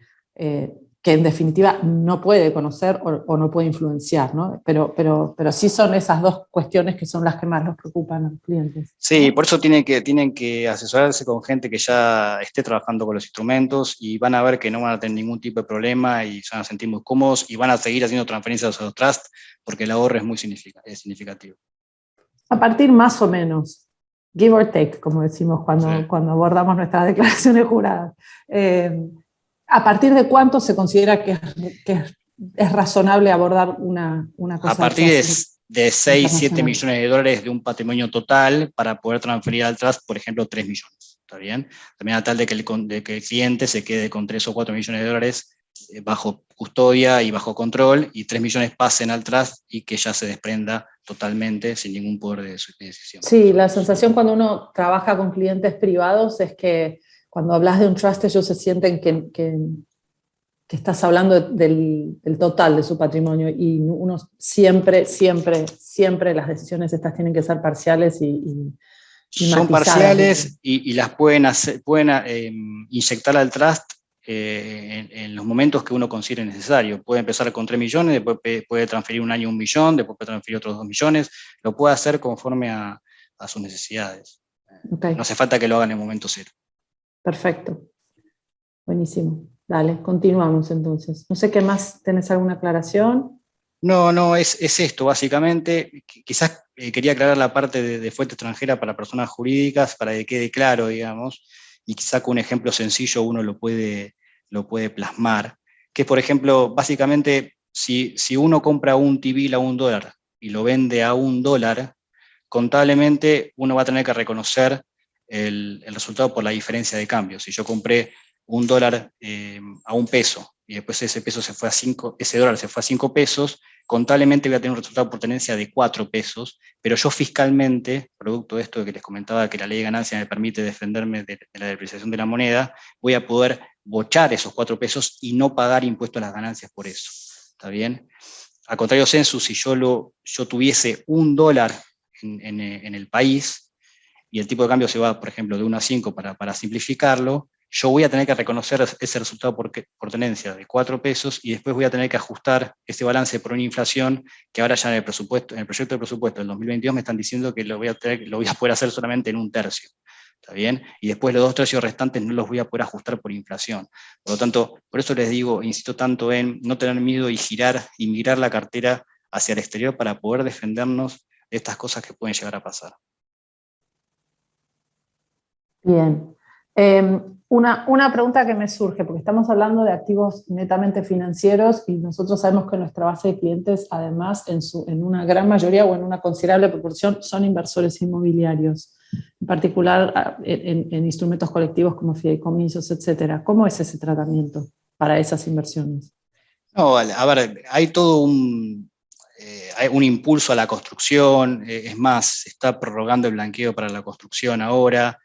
que en definitiva no puede conocer o no puede influenciar, ¿no? Pero sí son esas dos cuestiones que son las que más nos preocupan a los clientes. Sí, por eso tienen que asesorarse con gente que ya esté trabajando con los instrumentos y van a ver que no van a tener ningún tipo de problema y se van a sentir muy cómodos y van a seguir haciendo transferencias a los trusts porque el ahorro es muy significativo. A partir más o menos, give or take, como decimos cuando abordamos nuestras declaraciones juradas. ¿A partir de cuánto se considera que es razonable abordar una cosa? A partir de 6, 7 millones de dólares de un patrimonio total para poder transferir al trust, por ejemplo, 3 millones. ¿Está bien? También a tal de que el cliente se quede con 3 o 4 millones de dólares bajo custodia y bajo control, y 3 millones pasen al trust y que ya se desprenda totalmente sin ningún poder de decisión. Sí, la sensación cuando uno trabaja con clientes privados es que cuando hablas de un trust ellos se sienten que estás hablando del total de su patrimonio, y uno siempre las decisiones estas tienen que ser parciales y son parciales y las pueden inyectar al trust en los momentos que uno considere necesario. Puede empezar con 3 millones, después puede transferir un año 1 millón, después puede transferir otros 2 millones, lo puede hacer conforme a sus necesidades. Okay. No hace falta que lo hagan en el momento cero. Perfecto. Buenísimo. Dale, continuamos entonces. No sé qué más, ¿tenés alguna aclaración? No, es esto, básicamente. Quizás quería aclarar la parte de fuente extranjera para personas jurídicas, para que quede claro, digamos, y quizás con un ejemplo sencillo uno lo puede plasmar, que es, por ejemplo, básicamente, si uno compra un T-bill a $1 y lo vende a $1, contablemente uno va a tener que reconocer el resultado por la diferencia de cambio. Si yo compré $1 a $1 y después ese dólar se fue a 5 pesos, contablemente voy a tener un resultado por tenencia de 4 pesos, pero yo fiscalmente, producto de esto que les comentaba, que la ley de ganancia me permite defenderme de la depreciación de la moneda, voy a poder bochar esos 4 pesos y no pagar impuesto a las ganancias por eso. ¿Está bien? A contrario census, si yo tuviese $1 en el país y el tipo de cambio se va, por ejemplo, de 1 a 5 para simplificarlo, yo voy a tener que reconocer ese resultado por tenencia de 4 pesos y después voy a tener que ajustar ese balance por una inflación que ahora ya en el proyecto de presupuesto del 2022 me están diciendo que lo voy a poder hacer solamente en 1/3. ¿Está bien? Y después los 2/3 restantes no los voy a poder ajustar por inflación. Por lo tanto, por eso les digo, insisto tanto en no tener miedo y migrar la cartera hacia el exterior para poder defendernos de estas cosas que pueden llegar a pasar. Bien. Una pregunta que me surge, porque estamos hablando de activos netamente financieros y nosotros sabemos que nuestra base de clientes, además, en una gran mayoría o en una considerable proporción, son inversores inmobiliarios, en particular en instrumentos colectivos como fideicomisos, etcétera. ¿Cómo es ese tratamiento para esas inversiones? No, a ver, hay todo hay un impulso a la construcción, es más, se está prorrogando el blanqueo para la construcción ahora.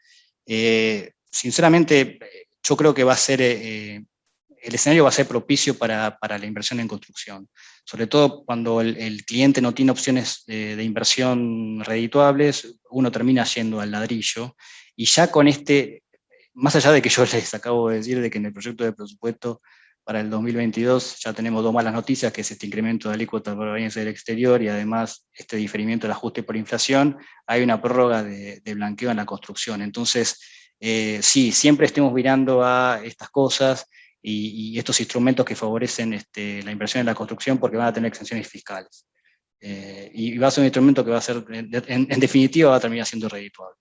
Sinceramente, yo creo que el escenario va a ser propicio para la inversión en construcción, sobre todo cuando el cliente no tiene opciones de inversión redituables, uno termina yendo al ladrillo, y ya con más allá de que yo les acabo de decir de que en el proyecto de presupuesto para el 2022 ya tenemos 2 malas noticias, que es este incremento de alícuota por provenientes del exterior y además este diferimiento del ajuste por inflación, hay una prórroga de blanqueo en la construcción. Entonces, sí, siempre estemos mirando a estas cosas y estos instrumentos que favorecen la inversión en la construcción porque van a tener exenciones fiscales. Y va a ser un instrumento que va a ser, en definitiva, va a terminar siendo redituable.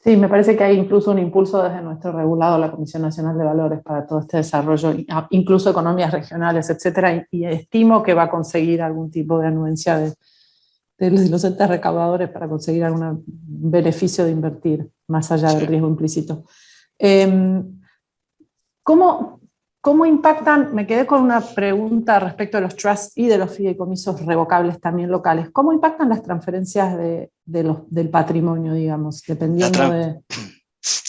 Sí, me parece que hay incluso un impulso desde nuestro regulado, la Comisión Nacional de Valores, para todo este desarrollo, incluso economías regionales, etcétera, y estimo que va a conseguir algún tipo de anuencia de los entes recaudadores para conseguir algún beneficio de invertir, más allá del riesgo implícito. ¿Cómo impactan? Me quedé con una pregunta respecto a los trusts y de los fideicomisos revocables también locales. ¿Cómo impactan las transferencias del patrimonio, digamos, dependiendo de...?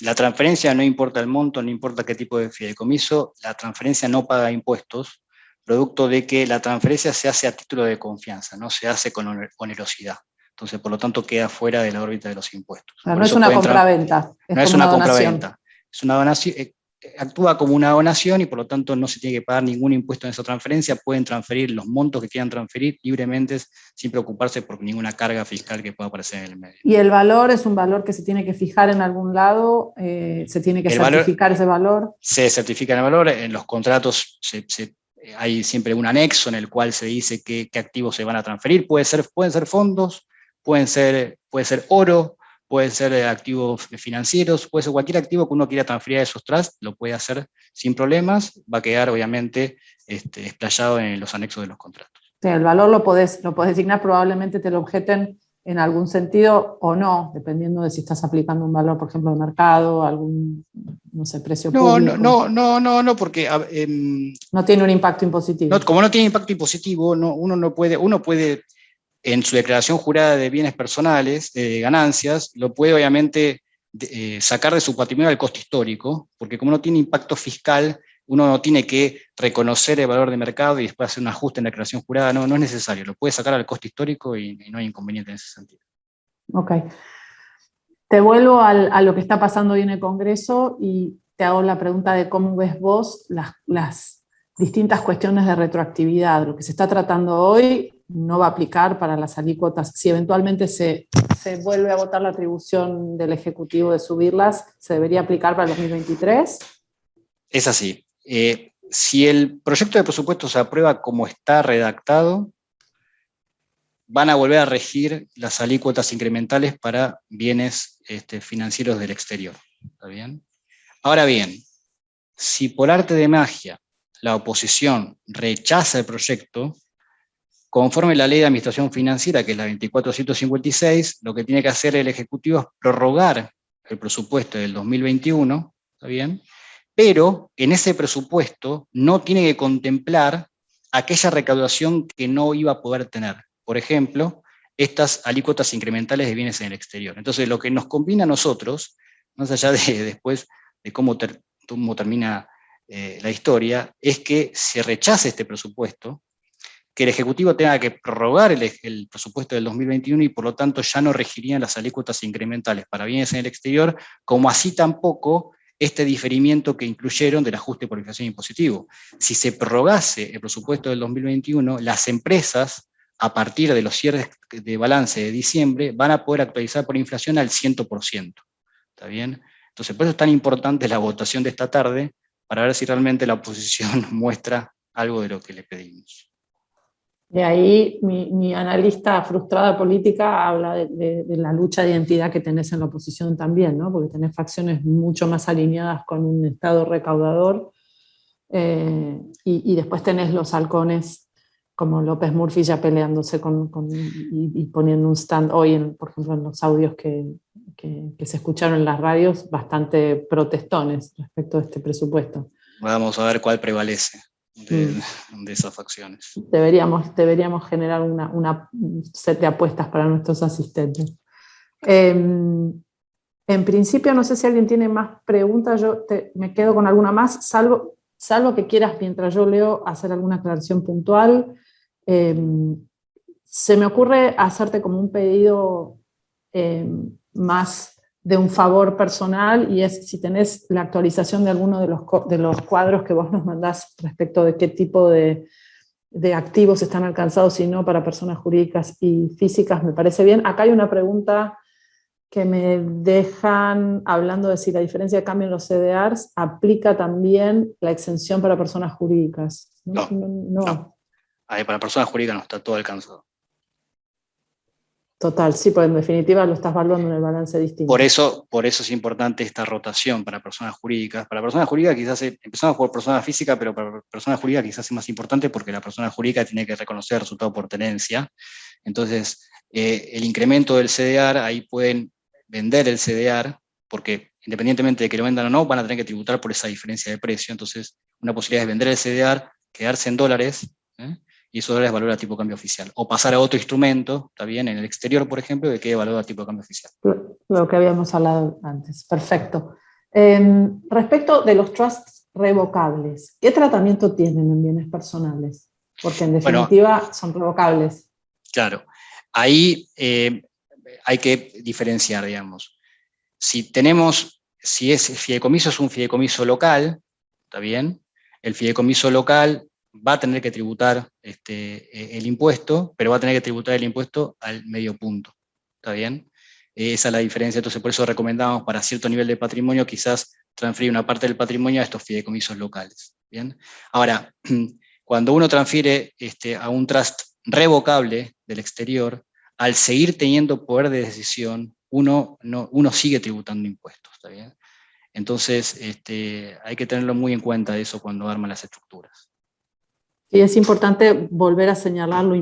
La transferencia no importa el monto, no importa qué tipo de fideicomiso, la transferencia no paga impuestos, producto de que la transferencia se hace a título de confianza, no se hace con onerosidad. Entonces, por lo tanto, queda fuera de la órbita de los impuestos. Pero no es una compraventa. No es una compraventa. Es una donación. actúa como una donación y por lo tanto no se tiene que pagar ningún impuesto en esa transferencia, pueden transferir los montos que quieran transferir libremente sin preocuparse por ninguna carga fiscal que pueda aparecer en el medio. ¿Y el valor es un valor que se tiene que fijar en algún lado? ¿Se tiene que certificar ese valor? Se certifica el valor, en los contratos hay siempre un anexo en el cual se dice qué activos se van a transferir, pueden ser fondos, puede ser oro, pueden ser activos financieros, puede ser cualquier activo que uno quiera transferir a esos trusts, lo puede hacer sin problemas, va a quedar obviamente explayado en los anexos de los contratos. O sea, el valor lo podés designar, probablemente te lo objeten en algún sentido o no, dependiendo de si estás aplicando un valor, por ejemplo, de mercado, algún, no sé, precio público. No, porque no tiene un impacto impositivo. Como no tiene impacto impositivo, uno puede en su declaración jurada de bienes personales, de ganancias, lo puede obviamente sacar de su patrimonio al costo histórico, porque como no tiene impacto fiscal, uno no tiene que reconocer el valor de mercado y después hacer un ajuste en la declaración jurada, no es necesario, lo puede sacar al costo histórico y no hay inconveniente en ese sentido. Ok. Te vuelvo a lo que está pasando hoy en el Congreso y te hago la pregunta de cómo ves vos las distintas cuestiones de retroactividad. Lo que se está tratando hoy no va a aplicar para las alícuotas. Si eventualmente se vuelve a votar la atribución del Ejecutivo de subirlas, ¿se debería aplicar para el 2023? Es así. Si el proyecto de presupuesto se aprueba como está redactado, van a volver a regir las alícuotas incrementales para bienes financieros del exterior. ¿Está bien? Ahora bien, si por arte de magia la oposición rechaza el proyecto, conforme la Ley de Administración Financiera, que es la 24156, lo que tiene que hacer el Ejecutivo es prorrogar el presupuesto del 2021, ¿está bien? Pero en ese presupuesto no tiene que contemplar aquella recaudación que no iba a poder tener. Por ejemplo, estas alícuotas incrementales de bienes en el exterior. Entonces, lo que nos conviene a nosotros, más allá de después de cómo termina la historia, es que se rechace este presupuesto, que el Ejecutivo tenga que prorrogar el presupuesto del 2021 y por lo tanto ya no regirían las alícuotas incrementales para bienes en el exterior, como así tampoco este diferimiento que incluyeron del ajuste por inflación impositivo. Si se prorrogase el presupuesto del 2021, las empresas, a partir de los cierres de balance de diciembre, van a poder actualizar por inflación al 100%. ¿Está bien? Entonces, por eso es tan importante la votación de esta tarde, para ver si realmente la oposición muestra algo de lo que le pedimos. De ahí mi analista frustrada política habla de la lucha de identidad que tenés en la oposición también, ¿no? Porque tenés facciones mucho más alineadas con un Estado recaudador y después tenés los halcones como López Murphy ya peleándose y poniendo un stand hoy, por ejemplo, en los audios que se escucharon en las radios, bastante protestones respecto a este presupuesto. Vamos a ver cuál prevalece de esas facciones. Deberíamos generar un set de apuestas para nuestros asistentes. En principio, no sé si alguien tiene más preguntas, me quedo con alguna más, salvo que quieras, mientras yo leo, hacer alguna aclaración puntual. Se me ocurre hacerte como un pedido más de un favor personal, y es si tenés la actualización de alguno de los cuadros que vos nos mandás respecto de qué tipo de activos están alcanzados y no para personas jurídicas y físicas, me parece bien. Acá hay una pregunta que me dejan hablando de si la diferencia de cambio en los CDRs aplica también la exención para personas jurídicas. No. Para personas jurídicas no está todo alcanzado. Total, sí, porque en definitiva lo estás valuando en el balance distinto. Por eso es importante esta rotación para personas jurídicas. Para personas jurídicas quizás empezamos por personas físicas, pero para personas jurídicas quizás es más importante porque la persona jurídica tiene que reconocer el resultado por tenencia. Entonces, el incremento del CDR, ahí pueden vender el CDR, porque independientemente de que lo vendan o no, van a tener que tributar por esa diferencia de precio. Entonces, una posibilidad es vender el CDR, quedarse en dólares, y esos dólares valor a tipo de cambio oficial. O pasar a otro instrumento, está bien, en el exterior, por ejemplo, que quede valor a tipo de cambio oficial. Lo que habíamos hablado antes, perfecto. Respecto de los trusts revocables, ¿qué tratamiento tienen en bienes personales? Porque en definitiva son revocables. Claro, ahí hay que diferenciar, digamos. Si si ese fideicomiso es un fideicomiso local, ¿está bien? El fideicomiso local va a tener que tributar el impuesto, pero va a tener que tributar el impuesto al medio punto, ¿está bien? Esa es la diferencia, entonces por eso recomendamos para cierto nivel de patrimonio quizás transferir una parte del patrimonio a estos fideicomisos locales, ¿bien? Ahora, cuando uno transfiere a un trust revocable del exterior, al seguir teniendo poder de decisión, uno sigue tributando impuestos, ¿está bien? Entonces, hay que tenerlo muy en cuenta eso cuando arman las estructuras. Y es importante volver a señalar lo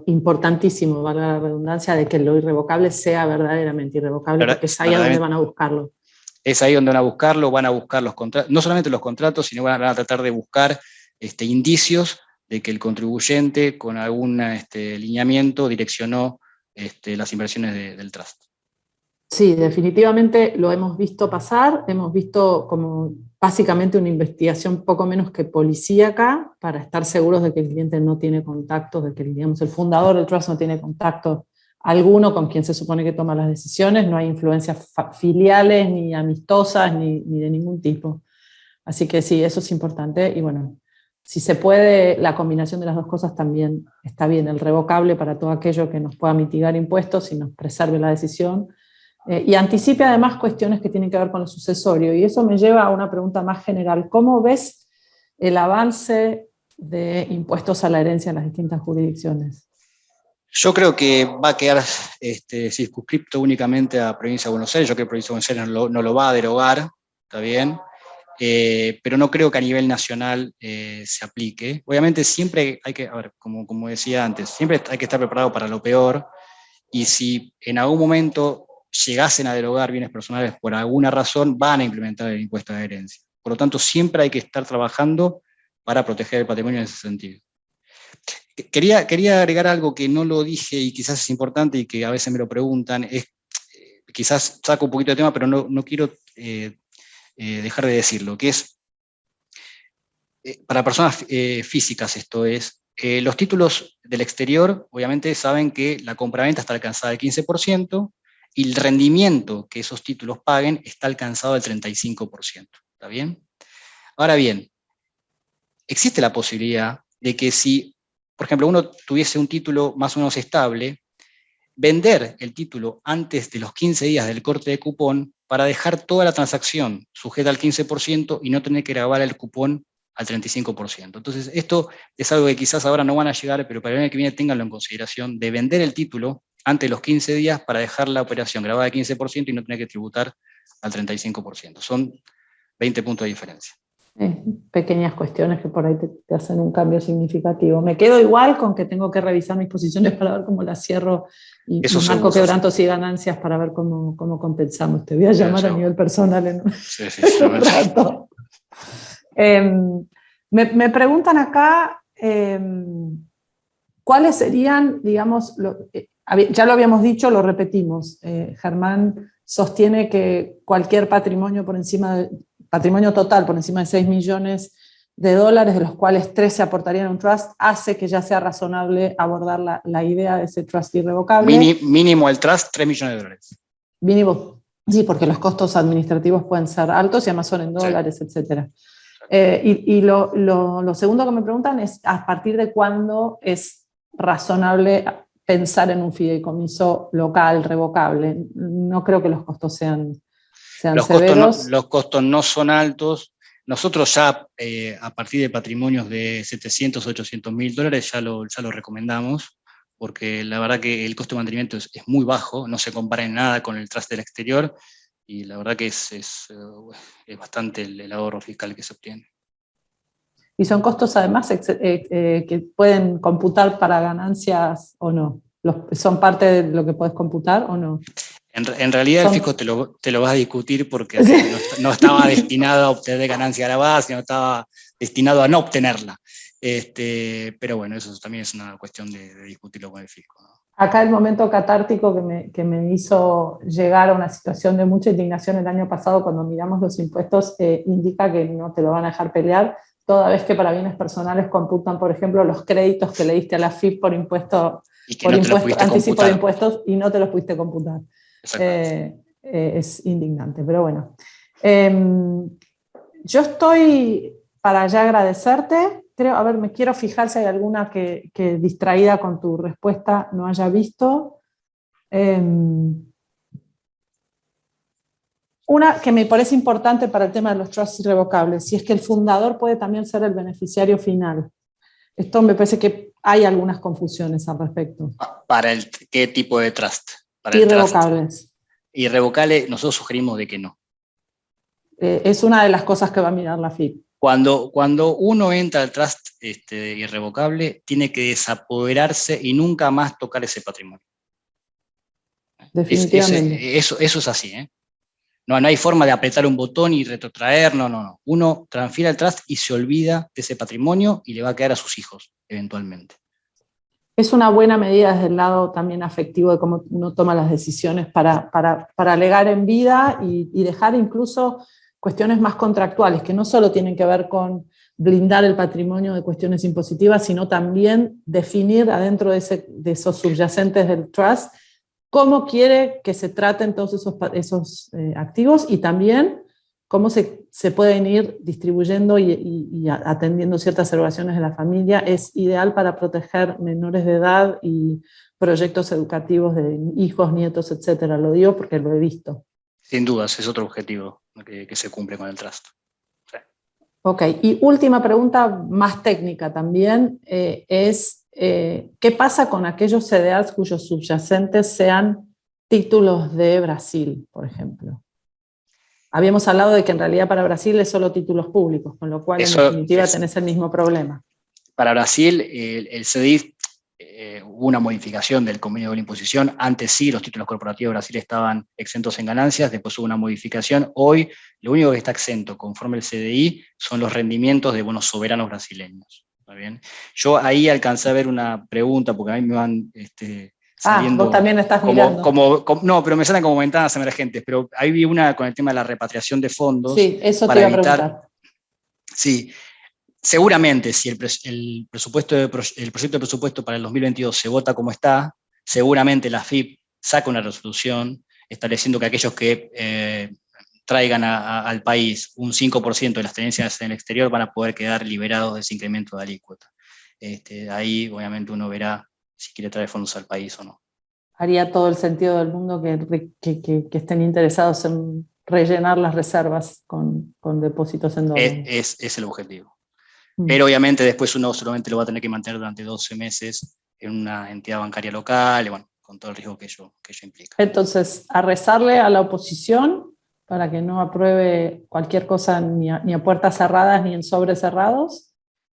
importantísimo, valga la redundancia, de que lo irrevocable sea verdaderamente irrevocable, porque es ahí a donde van a buscarlo. Es ahí donde van a buscar los contratos, no solamente los contratos, sino van a tratar de buscar indicios de que el contribuyente con algún lineamiento direccionó las inversiones del trust. Sí, definitivamente lo hemos visto pasar, hemos visto como básicamente una investigación poco menos que policíaca para estar seguros de que el cliente no tiene contactos, de que digamos, el fundador del trust no tiene contacto alguno con quien se supone que toma las decisiones, no hay influencias filiales ni amistosas ni de ningún tipo. Así que sí, eso es importante y bueno, si se puede, la combinación de las dos cosas también está bien, el revocable para todo aquello que nos pueda mitigar impuestos y nos preserve la decisión, y anticipe además cuestiones que tienen que ver con el sucesorio. Y eso me lleva a una pregunta más general. ¿Cómo ves el avance de impuestos a la herencia en las distintas jurisdicciones? Yo creo que va a quedar circunscripto únicamente a Provincia de Buenos Aires. Yo creo que Provincia de Buenos Aires no lo va a derogar, ¿está bien? Pero no creo que a nivel nacional se aplique. Obviamente siempre hay que, a ver, como decía antes, siempre hay que estar preparado para lo peor, y si en algún momento llegasen a derogar bienes personales por alguna razón, van a implementar el impuesto de herencia. Por lo tanto, siempre hay que estar trabajando para proteger el patrimonio en ese sentido. Quería agregar algo que no lo dije y quizás es importante y que a veces me lo preguntan, quizás saco un poquito de tema, pero no quiero dejar de decirlo, que es, para personas físicas esto es, los títulos del exterior obviamente saben que la compraventa está alcanzada al 15%, y el rendimiento que esos títulos paguen está alcanzado al 35%, ¿está bien? Ahora bien, existe la posibilidad de que si, por ejemplo, uno tuviese un título más o menos estable, vender el título antes de los 15 días del corte de cupón para dejar toda la transacción sujeta al 15% y no tener que grabar el cupón al 35%. Entonces, esto es algo que quizás ahora no van a llegar, pero para el año que viene ténganlo en consideración, de vender el título antes de los 15 días para dejar la operación grabada al 15% y no tener que tributar al 35%. Son 20 puntos de diferencia. Pequeñas cuestiones que por ahí te hacen un cambio significativo. Me quedo igual con que tengo que revisar mis posiciones para ver cómo las cierro y marco quebrantos y ganancias para ver cómo compensamos. Te voy a llamar a nivel personal en un rato. Me preguntan acá cuáles serían, digamos, ya lo habíamos dicho, lo repetimos, Germán sostiene que cualquier patrimonio patrimonio total por encima de 6 millones de dólares, de los cuales 3 se aportarían a un trust, hace que ya sea razonable abordar la idea de ese trust irrevocable. Mínimo el trust, 3 millones de dólares. Mínimo, sí, porque los costos administrativos pueden ser altos y además son en dólares, sí, etc. Y lo segundo que me preguntan es ¿a partir de cuándo es razonable pensar en un fideicomiso local revocable? No creo que los costos sean severos. Los costos no son altos. Nosotros ya a partir de patrimonios de 700, 800 mil dólares ya lo recomendamos, porque la verdad que el costo de mantenimiento es muy bajo, no se compara en nada con el trust del exterior, y la verdad que es bastante el ahorro fiscal que se obtiene. ¿Y son costos además que pueden computar para ganancias o no? ¿Son parte de lo que puedes computar o no? En realidad el fisco te lo vas a discutir porque no estaba destinado a obtener ganancia grabada, sino estaba destinado a no obtenerla. Pero bueno, eso también es una cuestión de discutirlo con el fisco, ¿no? Acá el momento catártico que me hizo llegar a una situación de mucha indignación el año pasado cuando miramos los impuestos indica que no te lo van a dejar pelear, toda vez que para bienes personales computan, por ejemplo, los créditos que le diste a la FIP por impuesto, anticipo de impuestos, y no te los pudiste computar. es indignante, pero bueno. Yo estoy para ya agradecerte. Creo, a ver, me quiero fijar si hay alguna que distraída con tu respuesta no haya visto. Una que me parece importante para el tema de los trusts irrevocables, si es que el fundador puede también ser el beneficiario final. Esto me parece que hay algunas confusiones al respecto. ¿Qué tipo de trust? Para Irrevocables. El trust. Irrevocable, nosotros sugerimos de que no. Es una de las cosas que va a mirar la FIP. Cuando uno entra al trust irrevocable, tiene que desapoderarse y nunca más tocar ese patrimonio. Definitivamente. Eso es así, ¿eh? No hay forma de apretar un botón y retrotraer, no. Uno transfiere al trust y se olvida de ese patrimonio y le va a quedar a sus hijos, eventualmente. Es una buena medida desde el lado también afectivo de cómo uno toma las decisiones para legar en vida y dejar incluso cuestiones más contractuales, que no solo tienen que ver con blindar el patrimonio de cuestiones impositivas, sino también definir adentro de esos subyacentes del trust cómo quiere que se traten todos esos activos y también cómo se pueden ir distribuyendo y atendiendo ciertas erogaciones de la familia. Es ideal para proteger menores de edad y proyectos educativos de hijos, nietos, etcétera. Lo digo porque lo he visto. Sin dudas, es otro objetivo que se cumple con el trust. Sí. Ok, y última pregunta más técnica también, ¿qué pasa con aquellos CDRs cuyos subyacentes sean títulos de Brasil, por ejemplo? Habíamos hablado de que en realidad para Brasil es solo títulos públicos, con lo cual en definitiva tenés el mismo problema. Para Brasil, el CDI, hubo una modificación del convenio de la imposición. Antes sí, los títulos corporativos de Brasil estaban exentos en ganancias, después hubo una modificación. Hoy, lo único que está exento, conforme el CDI, son los rendimientos de bonos soberanos brasileños. ¿Está bien? Yo ahí alcancé a ver una pregunta, porque a mí me van saliendo... vos también estás mirando. No, pero me salen como ventanas emergentes, pero ahí vi una con el tema de la repatriación de fondos. Sí, eso te iba a preguntar. Sí, seguramente si el proyecto de presupuesto para el 2022 se vota como está, seguramente la FIP saca una resolución estableciendo que aquellos que traigan al país un 5% de las tenencias en el exterior van a poder quedar liberados de ese incremento de alícuota. Ahí obviamente uno verá si quiere traer fondos al país o no. Haría todo el sentido del mundo que estén interesados en rellenar las reservas con depósitos en dólares. Es el objetivo. Pero obviamente después uno solamente lo va a tener que mantener durante 12 meses en una entidad bancaria local, bueno, con todo el riesgo que ello implica. Entonces, a rezarle a la oposición para que no apruebe cualquier cosa ni a puertas cerradas ni en sobres cerrados,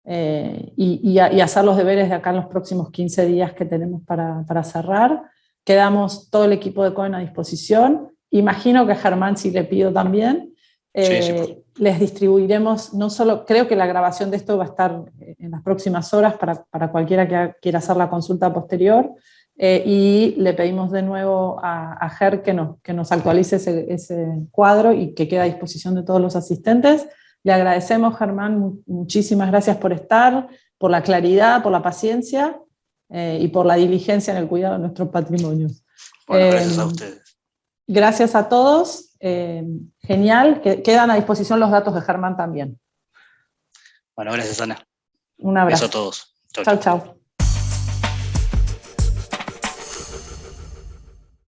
y hacer los deberes de acá en los próximos 15 días que tenemos para cerrar. Quedamos todo el equipo de COEN a disposición. Imagino que a Germán, si le pido también, sí. les distribuiremos, no solo, creo que la grabación de esto va a estar en las próximas horas para cualquiera que quiera hacer la consulta posterior, y le pedimos de nuevo a Ger que nos actualice ese cuadro y que quede a disposición de todos los asistentes. Le agradecemos, Germán, muchísimas gracias por estar, por la claridad, por la paciencia y por la diligencia en el cuidado de nuestros patrimonios. Bueno, gracias a ustedes. Gracias a todos. Genial, que quedan a disposición los datos de Germán también. Bueno, gracias, Ana. Un abrazo. Beso a todos. Chau, chau.